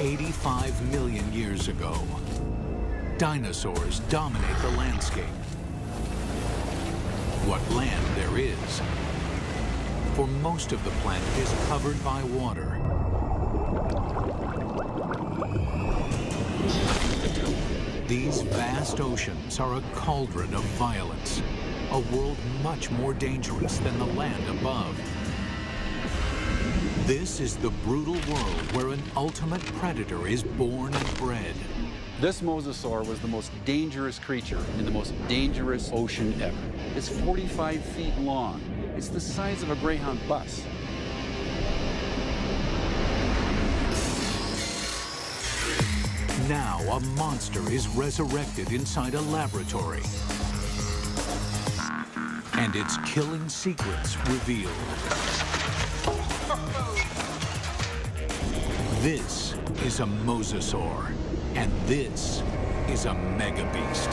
85 million years ago, dinosaurs dominate the landscape. What land there is, for most of the planet is covered by water. These vast oceans are a cauldron of violence, a world much more dangerous than the land above. This is the brutal world where an ultimate predator is born and bred. This mosasaur was the most dangerous creature in the most dangerous ocean ever. It's 45 feet long. It's the size of a Greyhound bus. Now a monster is resurrected inside a laboratory, and its killing secrets revealed. This is a mosasaur, and this is a megabeast.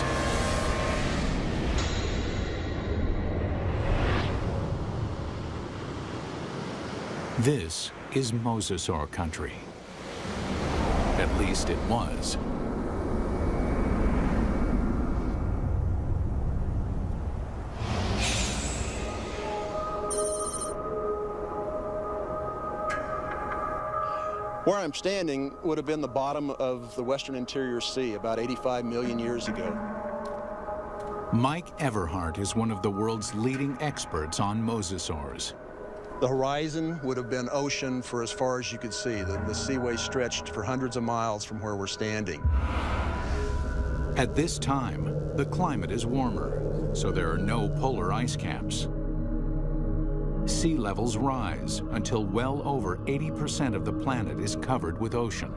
This is mosasaur country. At least it was. Where I'm standing would have been the bottom of the Western Interior Sea about 85 million years ago. Mike Everhart is one of the world's leading experts on mosasaurs. The horizon would have been ocean for as far as you could see. The seaway stretched for hundreds of miles from where we're standing. At this time, the climate is warmer, so there are no polar ice caps. Sea levels rise until well over 80% of the planet is covered with ocean.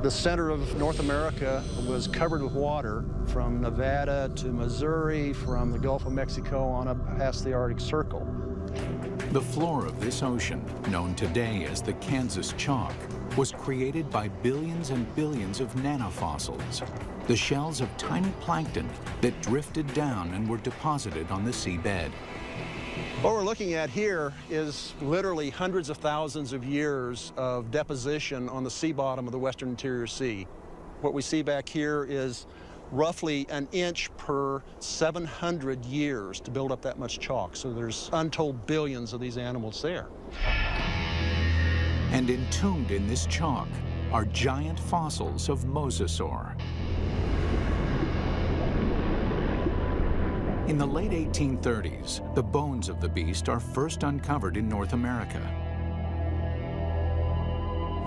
The center of North America was covered with water from Nevada to Missouri, from the Gulf of Mexico on up past the Arctic Circle. The floor of this ocean, known today as the Kansas Chalk, was created by billions and billions of nanofossils, the shells of tiny plankton that drifted down and were deposited on the seabed. What we're looking at here is literally hundreds of thousands of years of deposition on the sea bottom of the Western Interior Sea. What we see back here is roughly an inch per 700 years to build up that much chalk. So there's untold billions of these animals there. And entombed in this chalk are giant fossils of mosasaur. In the late 1830s, the bones of the beast are first uncovered in North America.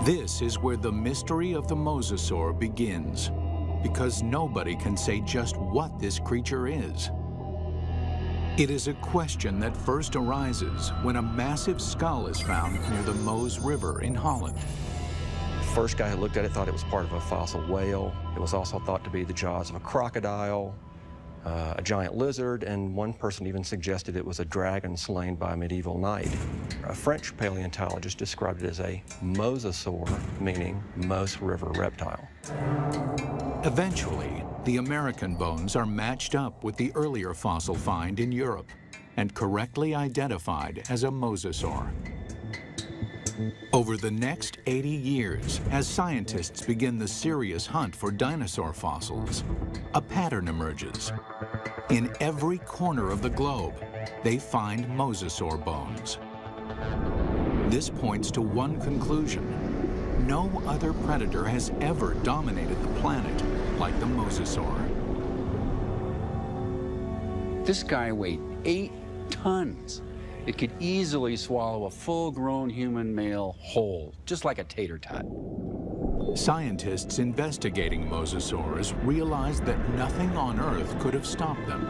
This is where the mystery of the mosasaur begins, because nobody can say just what this creature is. It is a question that first arises when a massive skull is found near the Meuse River in Holland. The first guy who looked at it thought it was part of a fossil whale. It was also thought to be the jaws of a crocodile, a giant lizard, and one person even suggested it was a dragon slain by a medieval knight. A French paleontologist described it as a mosasaur, meaning Meuse River reptile. Eventually, the American bones are matched up with the earlier fossil find in Europe and correctly identified as a mosasaur. Over the next 80 years, as scientists begin the serious hunt for dinosaur fossils, a pattern emerges. In every corner of the globe, they find mosasaur bones. This points to one conclusion. No other predator has ever dominated the planet like the mosasaur. This guy weighed 8 tons. It could easily swallow a full-grown human male whole, just like a tater tot. Scientists investigating mosasaurs realized that nothing on Earth could have stopped them.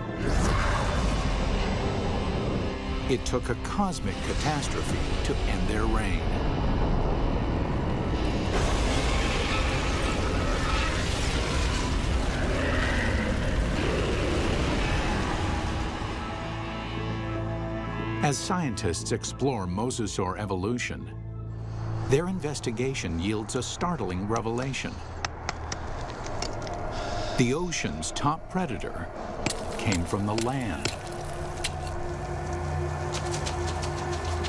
It took a cosmic catastrophe to end their reign. As scientists explore mosasaur evolution, their investigation yields a startling revelation. The ocean's top predator came from the land.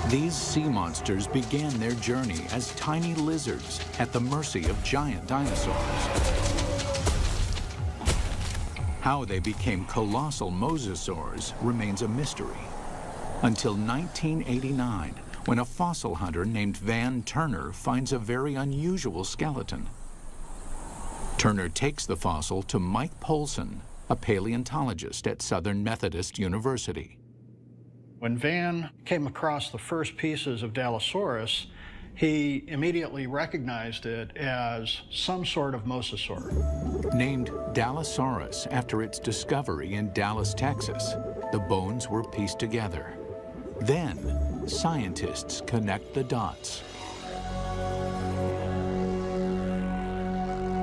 These sea monsters began their journey as tiny lizards at the mercy of giant dinosaurs. How they became colossal mosasaurs remains a mystery, until 1989, when a fossil hunter named Van Turner finds a very unusual skeleton. Turner takes the fossil to Mike Polson, a paleontologist at Southern Methodist University. When Van came across the first pieces of Dallosaurus, he immediately recognized it as some sort of mosasaur. Named Dallosaurus after its discovery in Dallas, Texas, the bones were pieced together. Then, scientists connect the dots.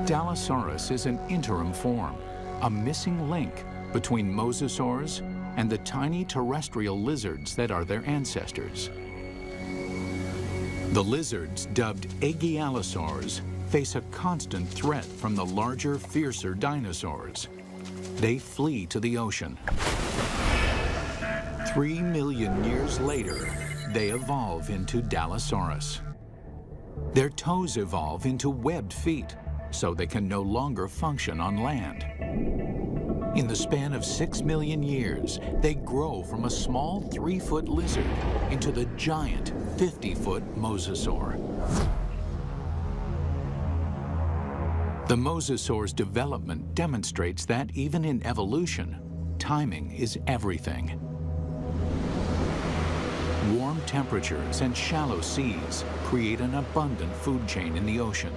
Dallosaurus is an interim form, a missing link between mosasaurs and the tiny terrestrial lizards that are their ancestors. The lizards, dubbed ankylosaurs, face a constant threat from the larger, fiercer dinosaurs. They flee to the ocean. 3 million years later, they evolve into Dallosaurus. Their toes evolve into webbed feet, so they can no longer function on land. In the span of 6 million years, they grow from a small 3-foot lizard into the giant 50-foot mosasaur. The mosasaur's development demonstrates that even in evolution, timing is everything. Warm temperatures and shallow seas create an abundant food chain in the ocean.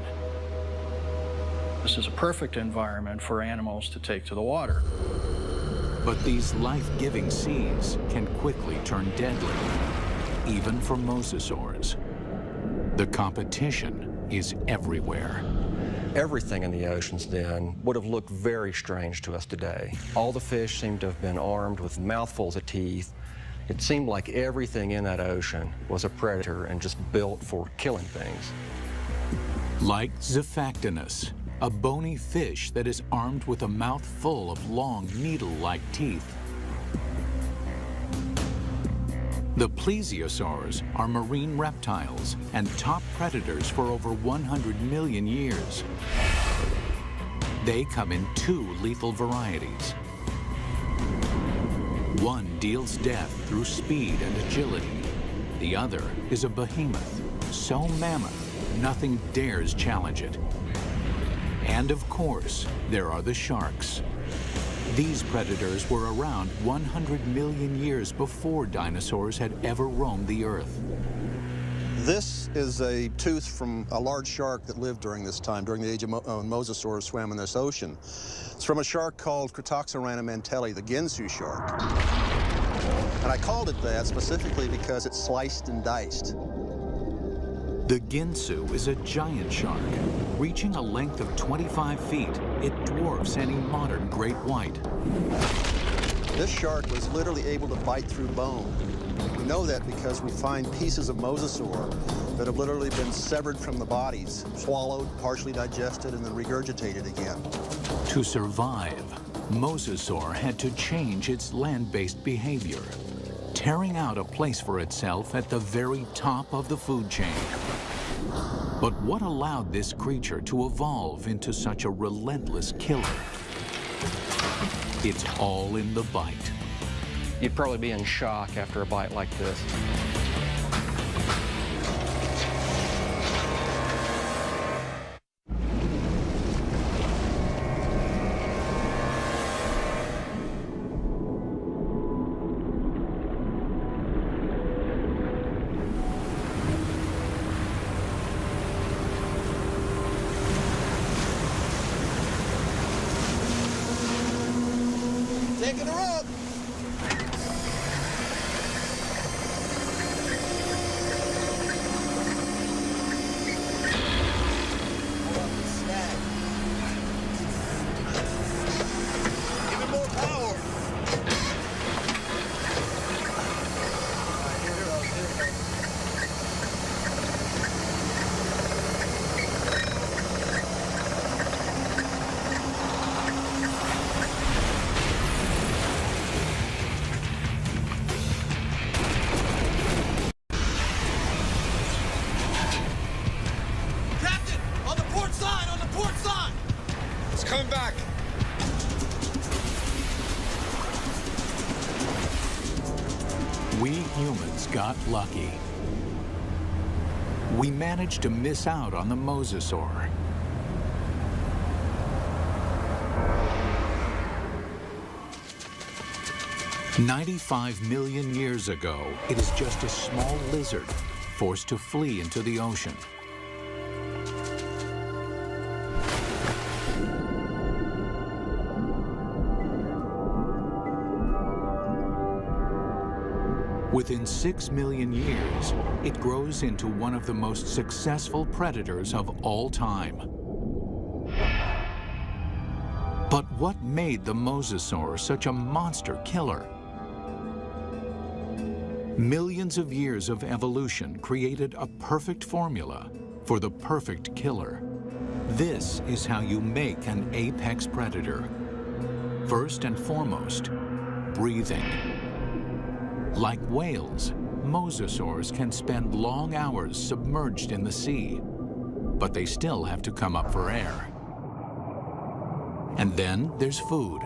This is a perfect environment for animals to take to the water. But these life-giving seas can quickly turn deadly, even for mosasaurs. The competition is everywhere. Everything in the oceans then would have looked very strange to us today. All the fish seemed to have been armed with mouthfuls of teeth. It seemed like everything in that ocean was a predator and just built for killing things. Like Zephactinus, a bony fish that is armed with a mouth full of long, needle-like teeth. The plesiosaurs are marine reptiles and top predators for over 100 million years. They come in 2 lethal varieties. One deals death through speed and agility. The other is a behemoth, so mammoth, nothing dares challenge it. And of course, there are the sharks. These predators were around 100 million years before dinosaurs had ever roamed the earth. This is a tooth from a large shark that lived during this time, during the age of mosasaurs swam in this ocean. It's from a shark called Cretaceous Period, the Ginsu shark. And I called it that specifically because it's sliced and diced. The Ginsu is a giant shark. Reaching a length of 25 feet, it dwarfs any modern great white. This shark was literally able to bite through bone. We know that because we find pieces of mosasaur that have literally been severed from the bodies, swallowed, partially digested, and then regurgitated again. To survive, mosasaur had to change its land-based behavior, tearing out a place for itself at the very top of the food chain. But what allowed this creature to evolve into such a relentless killer? It's all in the bite. You'd probably be in shock after a bite like this. Taking her up! We humans got lucky. We managed to miss out on the mosasaur. "95 million years ago, it is just a small lizard forced to flee into the ocean. Within 6 million years, it grows into one of the most successful predators of all time. But what made the mosasaur such a monster killer? Millions of years of evolution created a perfect formula for the perfect killer. This is how you make an apex predator. First and foremost, breathing. Like whales, mosasaurs can spend long hours submerged in the sea, but they still have to come up for air. And then there's food.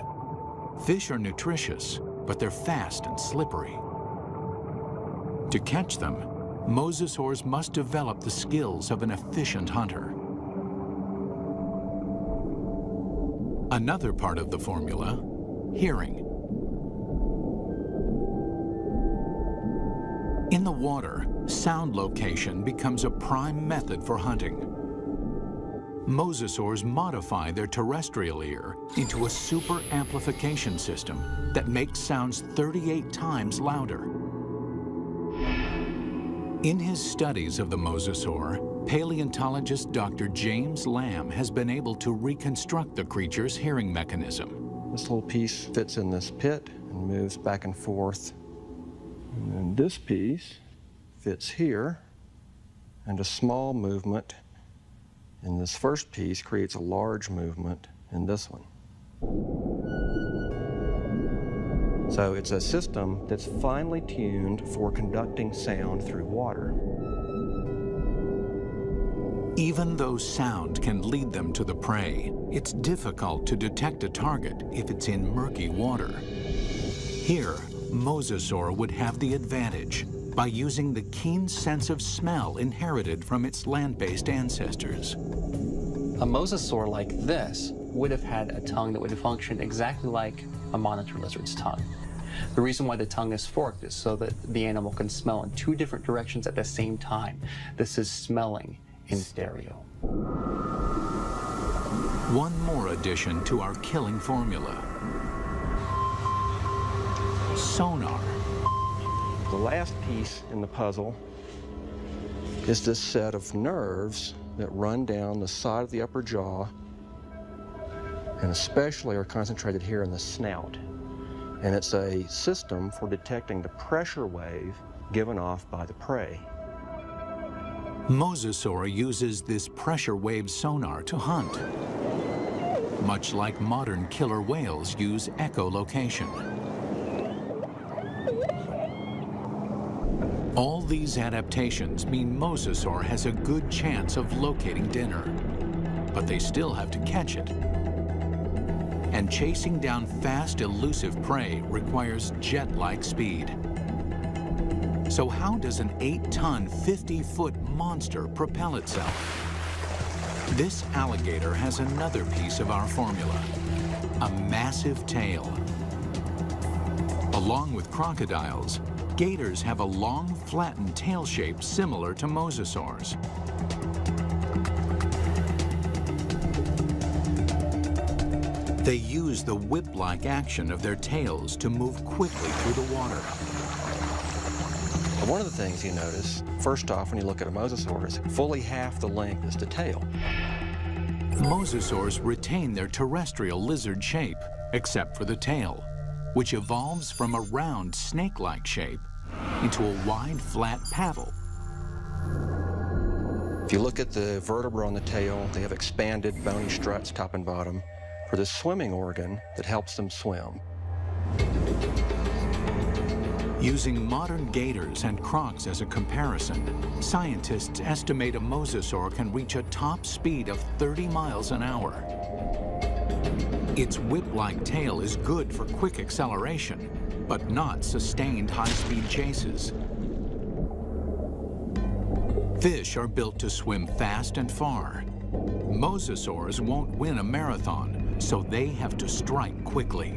Fish are nutritious, but they're fast and slippery. To catch them, mosasaurs must develop the skills of an efficient hunter. Another part of the formula, hearing. In the water, sound location becomes a prime method for hunting. Mosasaurs modify their terrestrial ear into a super amplification system that makes sounds 38 times louder. In his studies of the mosasaur, paleontologist Dr. James Lamb has been able to reconstruct the creature's hearing mechanism. This little piece fits in this pit and moves back and forth. And then this piece fits here, and a small movement in this first piece creates a large movement in this one. So it's a system that's finely tuned for conducting sound through water. Even though sound can lead them to the prey, it's difficult to detect a target if it's in murky water. Here, mosasaur would have the advantage by using the keen sense of smell inherited from its land-based ancestors. A mosasaur like this would have had a tongue that would have functioned exactly like a monitor lizard's tongue. The reason why the tongue is forked is so that the animal can smell in 2 different directions at the same time. This is smelling in stereo. One more addition to our killing formula: sonar. The last piece in the puzzle is this set of nerves that run down the side of the upper jaw and especially are concentrated here in the snout. And it's a system for detecting the pressure wave given off by the prey. Mosasaur uses this pressure wave sonar to hunt, much like modern killer whales use echolocation. All these adaptations mean mosasaur has a good chance of locating dinner, but they still have to catch it. And chasing down fast, elusive prey requires jet-like speed. So how does an 8-ton, 50-foot monster propel itself? This alligator has another piece of our formula: a massive tail. Along with crocodiles, gators have a long, flattened tail shape similar to mosasaurs. They use the whip-like action of their tails to move quickly through the water. One of the things you notice, first off, when you look at a mosasaur, is fully half the length is the tail. Mosasaurs retain their terrestrial lizard shape, except for the tail, which evolves from a round, snake-like shape into a wide, flat paddle. If you look at the vertebra on the tail, they have expanded bony struts top and bottom for the swimming organ that helps them swim. Using modern gators and crocs as a comparison, scientists estimate a mosasaur can reach a top speed of 30 miles an hour. Its whip-like tail is good for quick acceleration, but not sustained high-speed chases. Fish are built to swim fast and far. Mosasaurs won't win a marathon, so they have to strike quickly.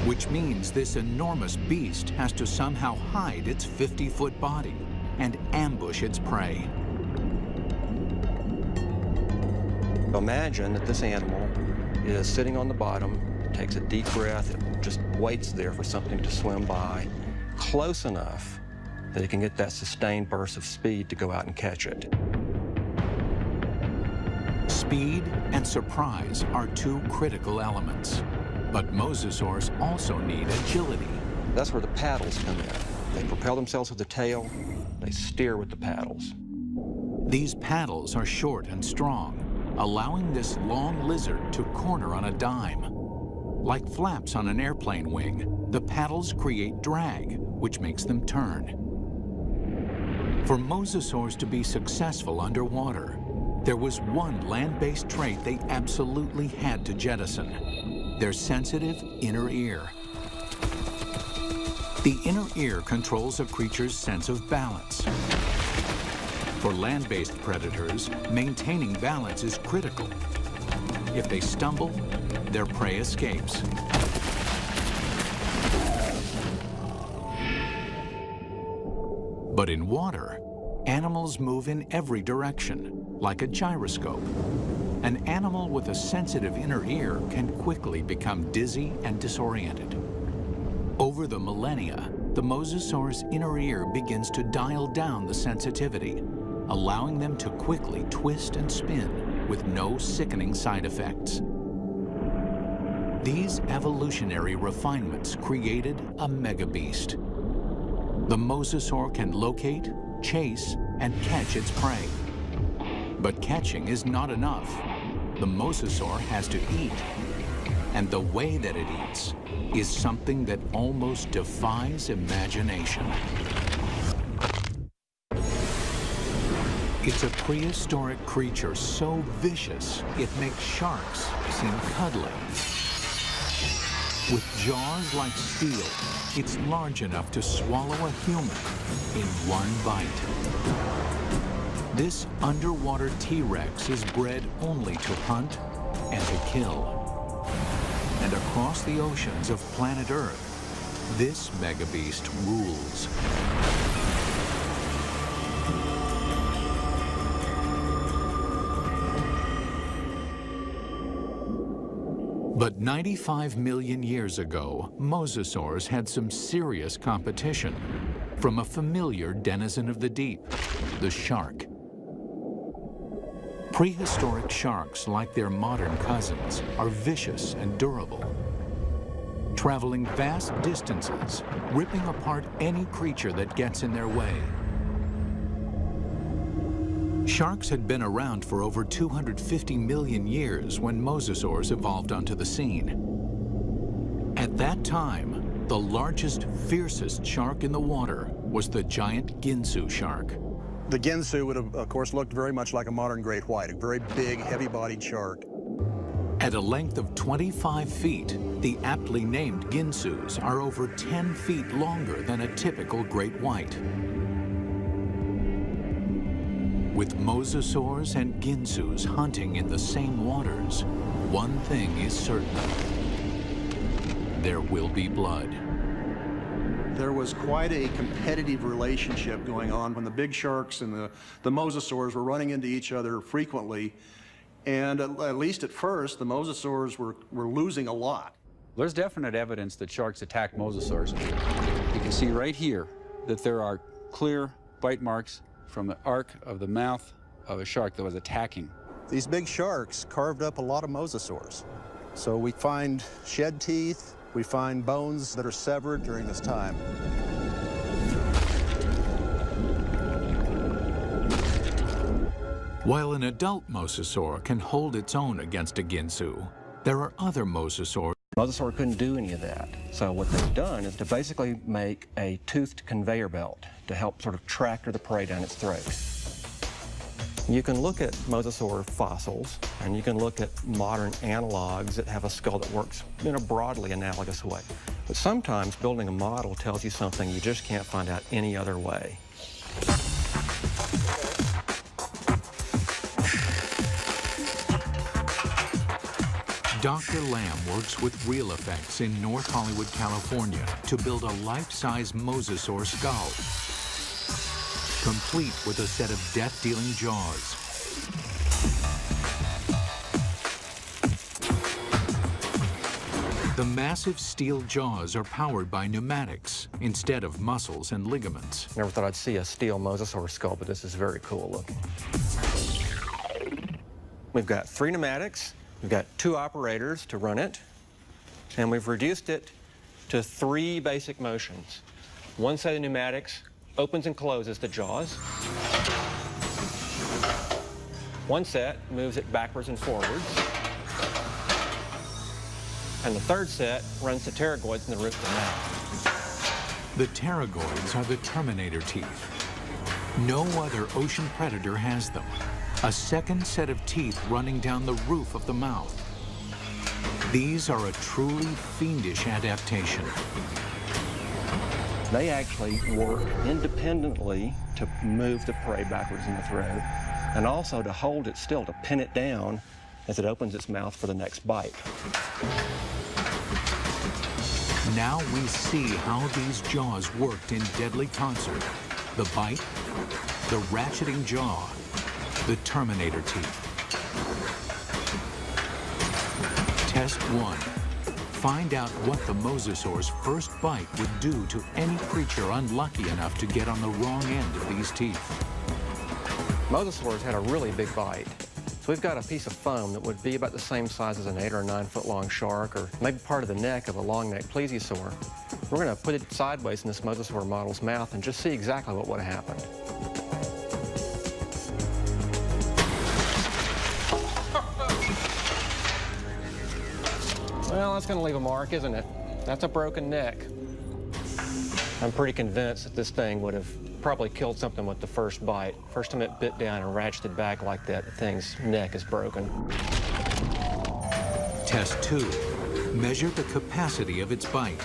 Which means this enormous beast has to somehow hide its 50-foot body and ambush its prey. Imagine that this animal is sitting on the bottom, takes a deep breath, it just waits there for something to swim by, close enough that it can get that sustained burst of speed to go out and catch it. Speed and surprise are two critical elements. But mosasaurs also need agility. That's where the paddles come in. They propel themselves with the tail, they steer with the paddles. These paddles are short and strong, allowing this long lizard to corner on a dime. Like flaps on an airplane wing, the paddles create drag, which makes them turn. For mosasaurs to be successful underwater, there was one land-based trait they absolutely had to jettison: their sensitive inner ear. The inner ear controls a creature's sense of balance. For land-based predators, maintaining balance is critical. If they stumble, their prey escapes. But in water, animals move in every direction, like a gyroscope. An animal with a sensitive inner ear can quickly become dizzy and disoriented. Over the millennia, the mosasaur's inner ear begins to dial down the sensitivity, allowing them to quickly twist and spin with no sickening side effects. These evolutionary refinements created a megabeast. The mosasaur can locate, chase, and catch its prey. But catching is not enough. The mosasaur has to eat. And the way that it eats is something that almost defies imagination. It's a prehistoric creature so vicious, it makes sharks seem cuddly. With jaws like steel, it's large enough to swallow a human in one bite. This underwater T-Rex is bred only to hunt and to kill. And across the oceans of planet Earth, this megabeast rules. But 95 million years ago, mosasaurs had some serious competition from a familiar denizen of the deep, the shark. Prehistoric sharks, like their modern cousins, are vicious and durable, traveling vast distances, ripping apart any creature that gets in their way. Sharks had been around for over 250 million years when mosasaurs evolved onto the scene. At that time, the largest, fiercest shark in the water was the giant Ginsu shark. The Ginsu would have, of course, looked very much like a modern great white, a very big, heavy-bodied shark. At a length of 25 feet, the aptly named Ginsus are over 10 feet longer than a typical great white. With mosasaurs and Ginsus hunting in the same waters, one thing is certain: there will be blood. There was quite a competitive relationship going on when the big sharks and the mosasaurs were running into each other frequently. And at least at first, the mosasaurs were losing a lot. There's definite evidence that sharks attack mosasaurs. You can see right here that there are clear bite marks from the arc of the mouth of a shark that was attacking. These big sharks carved up a lot of mosasaurs. So we find shed teeth, we find bones that are severed during this time. While an adult mosasaur can hold its own against a Ginsu, there are other mosasaurs. Mosasaur couldn't do any of that. So what they've done is to basically make a toothed conveyor belt to help sort of tractor the prey down its throat. You can look at mosasaur fossils, and you can look at modern analogs that have a skull that works in a broadly analogous way. But sometimes building a model tells you something you just can't find out any other way. Dr. Lamb works with Real Effects in North Hollywood, California to build a life-size mosasaur skull, complete with a set of death-dealing jaws. The massive steel jaws are powered by pneumatics instead of muscles and ligaments. Never thought I'd see a steel mosasaur skull, but this is very cool looking. We've got 3 pneumatics. We've got 2 operators to run it, and we've reduced it to 3 basic motions. One set of pneumatics opens and closes the jaws. One set moves it backwards and forwards. And the third set runs the pterygoids in the roof of the mouth. The pterygoids are the terminator teeth. No other ocean predator has them. A second set of teeth running down the roof of the mouth. These are a truly fiendish adaptation. They actually work independently to move the prey backwards in the throat, and also to hold it still, to pin it down as it opens its mouth for the next bite. Now we see how these jaws worked in deadly concert. The bite, the ratcheting jaw, the terminator teeth. Test 1. Find out what the mosasaur's first bite would do to any creature unlucky enough to get on the wrong end of these teeth. Mosasaurs had a really big bite. So we've got a piece of foam that would be about the same size as an 8 or 9 foot long shark, or maybe part of the neck of a long-necked plesiosaur. We're going to put it sideways in this mosasaur model's mouth and just see exactly what would have happened. Well, that's going to leave a mark, isn't it? That's a broken neck. I'm pretty convinced that this thing would have probably killed something with the first bite. First time it bit down and ratcheted back like that, the thing's neck is broken. Test 2. Measure the capacity of its bite.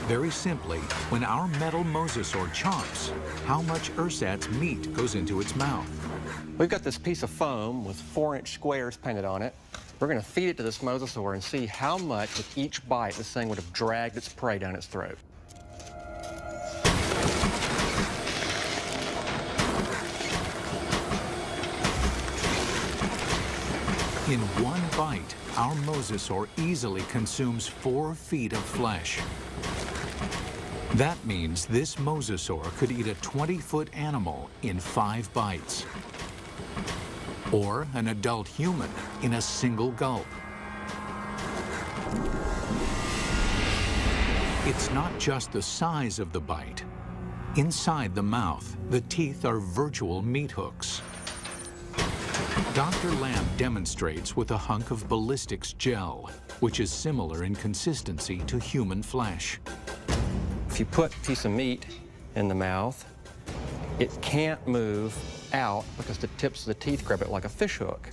Very simply, when our metal mosasaur chomps, how much ersatz meat goes into its mouth? We've got this piece of foam with 4-inch squares painted on it. We're going to feed it to this mosasaur and see how much with each bite this thing would have dragged its prey down its throat. In one bite, our mosasaur easily consumes 4 feet of flesh. That means this mosasaur could eat a 20-foot animal in 5 bites. Or an adult human in a single gulp. It's not just the size of the bite. Inside the mouth, the teeth are virtual meat hooks. Dr. Lamb demonstrates with a hunk of ballistics gel, which is similar in consistency to human flesh. If you put a piece of meat in the mouth, it can't move out because the tips of the teeth grab it like a fish hook.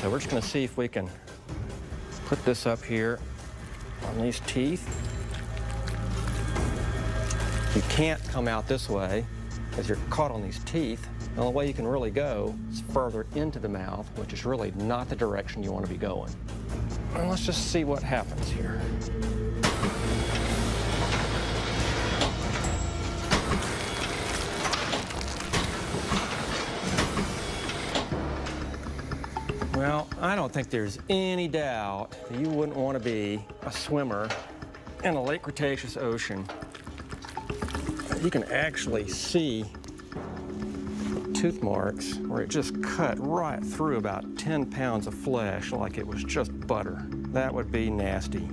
So we're just going to see if we can put this up here on these teeth. You can't come out this way as you're caught on these teeth. The only way you can really go is further into the mouth, which is really not the direction you want to be going. And let's just see what happens here. Well, I don't think there's any doubt that you wouldn't want to be a swimmer in the late Cretaceous ocean. You can actually see tooth marks where it just cut right through about 10 pounds of flesh like it was just butter. That would be nasty.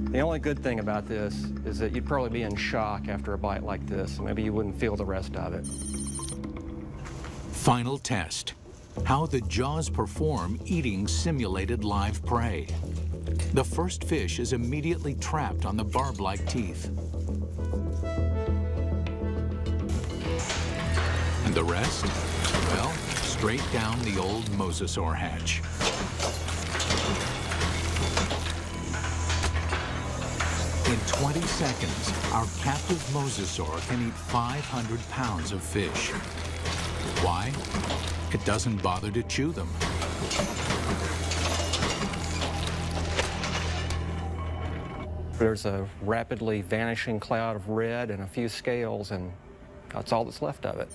The only good thing about this is that you'd probably be in shock after a bite like this. Maybe you wouldn't feel the rest of it. Final test. How the jaws perform eating simulated live prey. The first fish is immediately trapped on the barb-like teeth. And the rest? Well, straight down the old mosasaur hatch. In 20 seconds, our captive mosasaur can eat 500 pounds of fish. Why? It doesn't bother to chew them. There's a rapidly vanishing cloud of red and a few scales, and that's all that's left of it.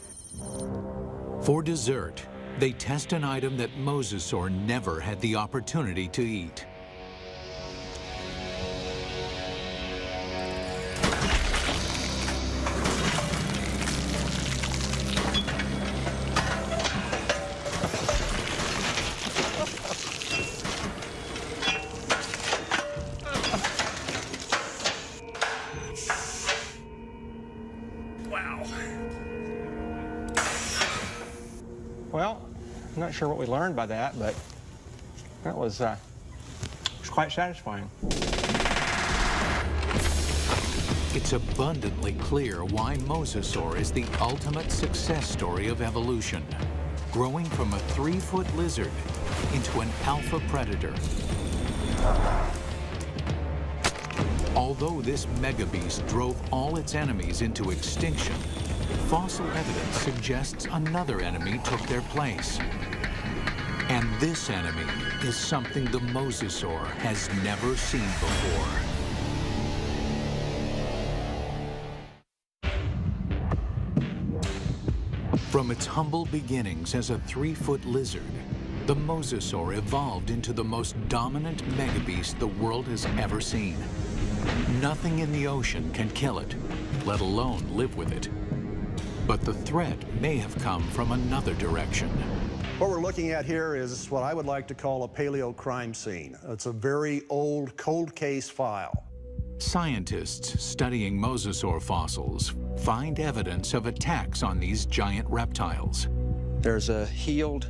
For dessert, they test an item that mosasaur never had the opportunity to eat. Well, I'm not sure what we learned by that, but that was quite satisfying. It's abundantly clear why mosasaur is the ultimate success story of evolution, growing from a 3-foot lizard into an alpha predator. Although this megabeast drove all its enemies into extinction, fossil evidence suggests another enemy took their place. And this enemy is something the mosasaur has never seen before. From its humble beginnings as a 3-foot lizard, the mosasaur evolved into the most dominant megabeast the world has ever seen. Nothing in the ocean can kill it, let alone live with it. But the threat may have come from another direction. What we're looking at here is what I would like to call a paleo crime scene. It's a very old cold case file. Scientists studying mosasaur fossils find evidence of attacks on these giant reptiles. There's a healed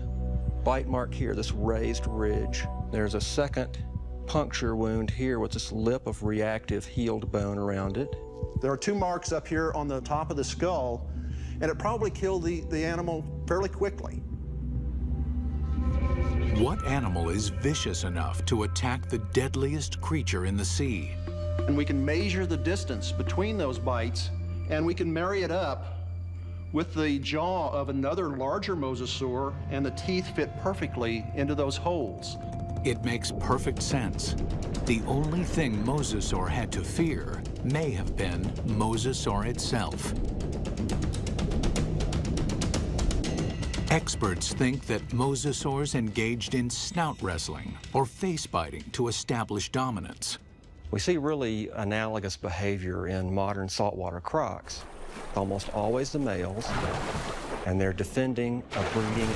bite mark here, this raised ridge. There's a second puncture wound here with this lip of reactive healed bone around it. There are 2 marks up here on the top of the skull, and it probably killed the animal fairly quickly. What animal is vicious enough to attack the deadliest creature in the sea? And we can measure the distance between those bites, and we can marry it up with the jaw of another larger mosasaur, and the teeth fit perfectly into those holes. It makes perfect sense. The only thing mosasaur had to fear may have been mosasaur itself. Experts think that mosasaurs engaged in snout wrestling or face biting to establish dominance. We see really analogous behavior in modern saltwater crocs. Almost always the males, and they're defending a breeding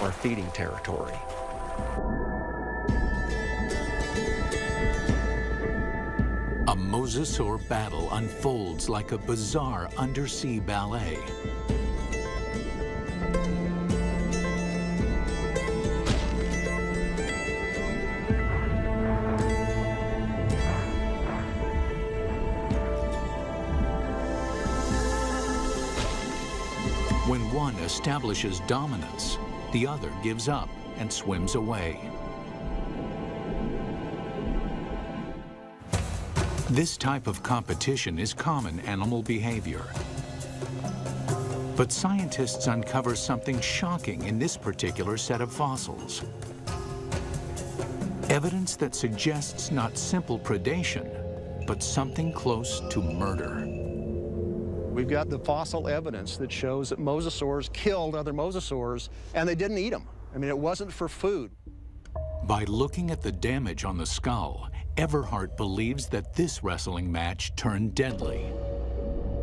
or feeding territory. A mosasaur battle unfolds like a bizarre undersea ballet. When one establishes dominance, the other gives up and swims away. This type of competition is common animal behavior. But scientists uncover something shocking in this particular set of fossils. Evidence that suggests not simple predation, but something close to murder. We've got the fossil evidence that shows that mosasaurs killed other mosasaurs, and they didn't eat them. I mean, it wasn't for food. By looking at the damage on the skull, Everhart believes that this wrestling match turned deadly.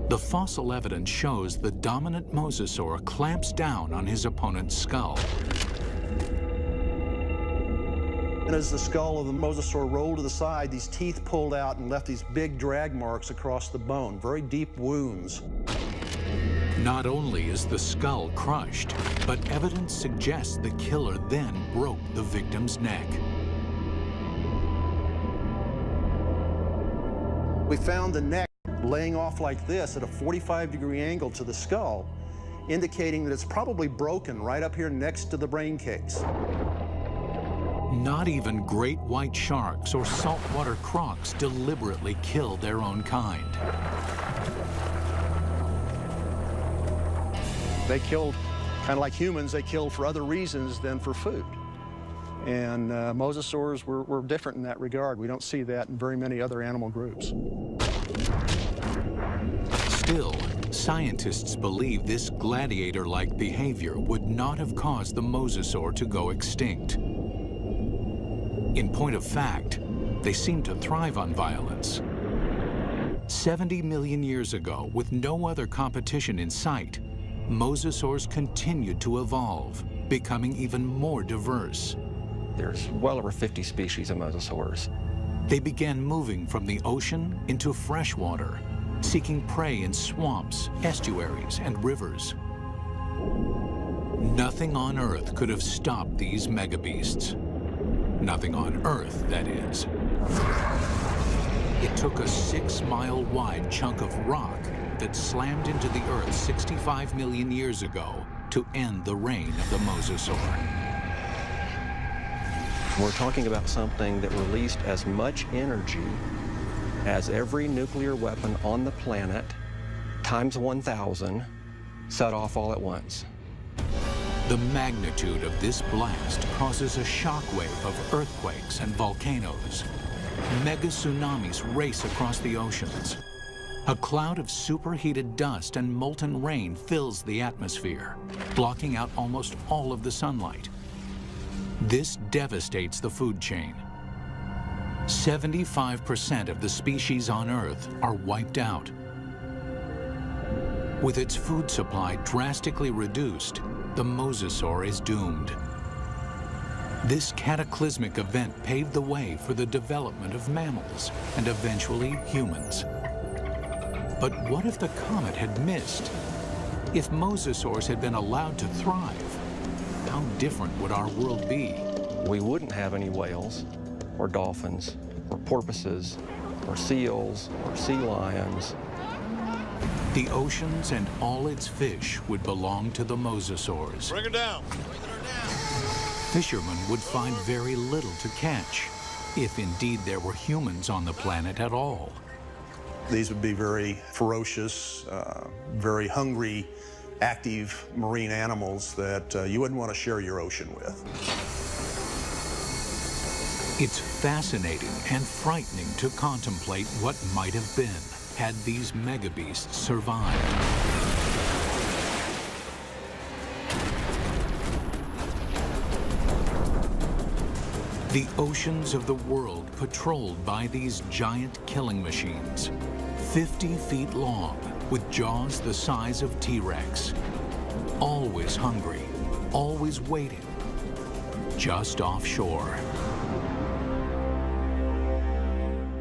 The fossil evidence shows the dominant mosasaur clamps down on his opponent's skull. And as the skull of the mosasaur rolled to the side, these teeth pulled out and left these big drag marks across the bone, very deep wounds. Not only is the skull crushed, but evidence suggests the killer then broke the victim's neck. We found the neck laying off like this at a 45-degree angle to the skull, indicating that it's probably broken right up here next to the brain case. Not even great white sharks or saltwater crocs deliberately kill their own kind. They killed, kind of like humans, they killed for other reasons than for food. And mosasaurs were different in that regard. We don't see that in very many other animal groups. Still, scientists believe this gladiator-like behavior would not have caused the mosasaur to go extinct. In point of fact, they seem to thrive on violence. 70 million years ago, with no other competition in sight, mosasaurs continued to evolve, becoming even more diverse. There's well over 50 species of mosasaurs. They began moving from the ocean into freshwater, seeking prey in swamps, estuaries, and rivers. Nothing on Earth could have stopped these megabeasts. Nothing on Earth, that is. It took a 6-mile-wide chunk of rock that slammed into the Earth 65 million years ago to end the reign of the mosasaur. We're talking about something that released as much energy as every nuclear weapon on the planet, times 1,000, set off all at once. The magnitude of this blast causes a shockwave of earthquakes and volcanoes. Mega tsunamis race across the oceans. A cloud of superheated dust and molten rain fills the atmosphere, blocking out almost all of the sunlight. This devastates the food chain. 75% of the species on Earth are wiped out. With its food supply drastically reduced, the mosasaur is doomed. This cataclysmic event paved the way for the development of mammals and eventually humans. But what if the comet had missed? If mosasaurs had been allowed to thrive, how different would our world be? We wouldn't have any whales, or dolphins, or porpoises, or seals, or sea lions. The oceans and all its fish would belong to the mosasaurs. Bring her down. Fishermen would find very little to catch, if indeed there were humans on the planet at all. These would be very ferocious, very hungry, active marine animals that you wouldn't want to share your ocean with. It's fascinating and frightening to contemplate what might have been had these megabeasts survived. The oceans of the world patrolled by these giant killing machines, 50 feet long, with jaws the size of T-Rex. Always hungry, always waiting, just offshore.